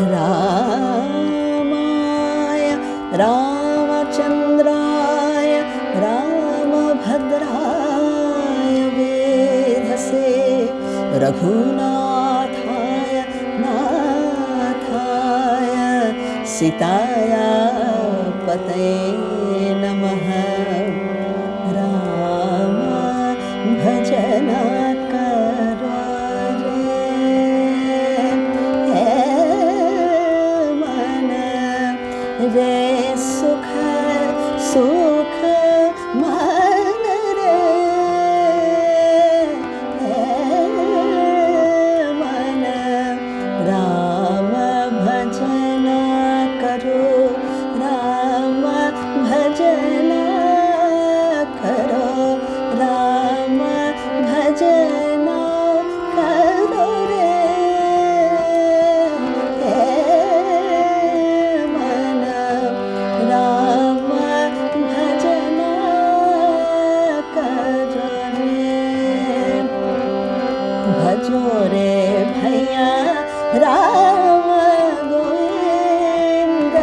रामाय रामचन्द्राय रामभद्राय वेधसे रघुनाथाय नाथाय सीताया पतये नमः। राम भजन करो रे सुख सुख मन रे मन। राम भजन करो राम भजन करो राम भजन करो रे मन। राम भजन करो रे भजो रे भैया राम गोविंद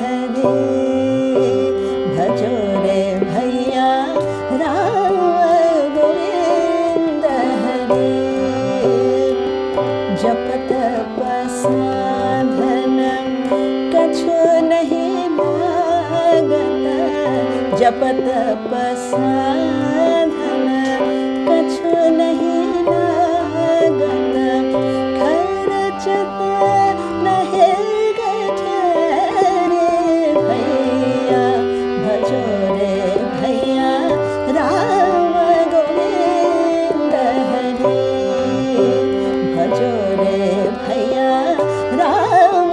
हरे। भजो रे भैया राम गोविंद हरे। जप तप साधन कछु नहीं लागत। जप तप साधन कछु नहीं लागत। खर्चत नहीं गठरे भैया। भजो रे भैया राम गोविंद हरे। भजो रे भैया राम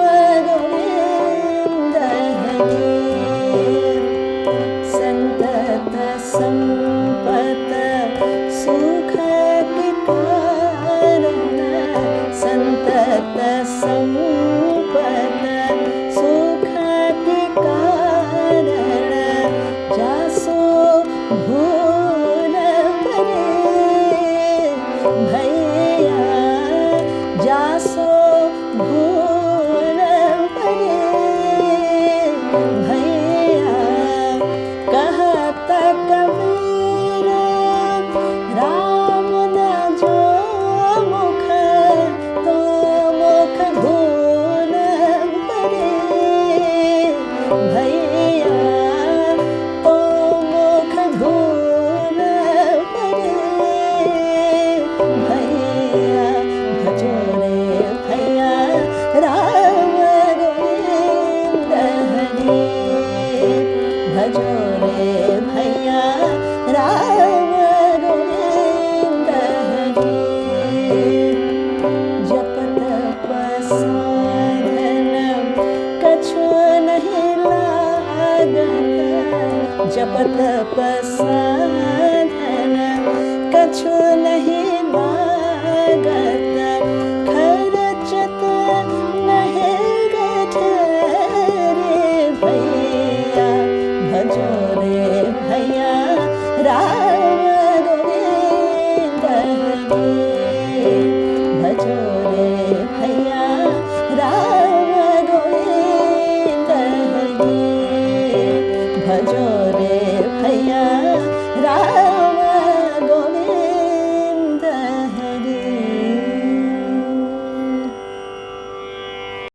गोविंद हरे। संतत संपत सुख के कारण। संतत संपत सुख के कारण। जासो भूल परे भैया जासो भूल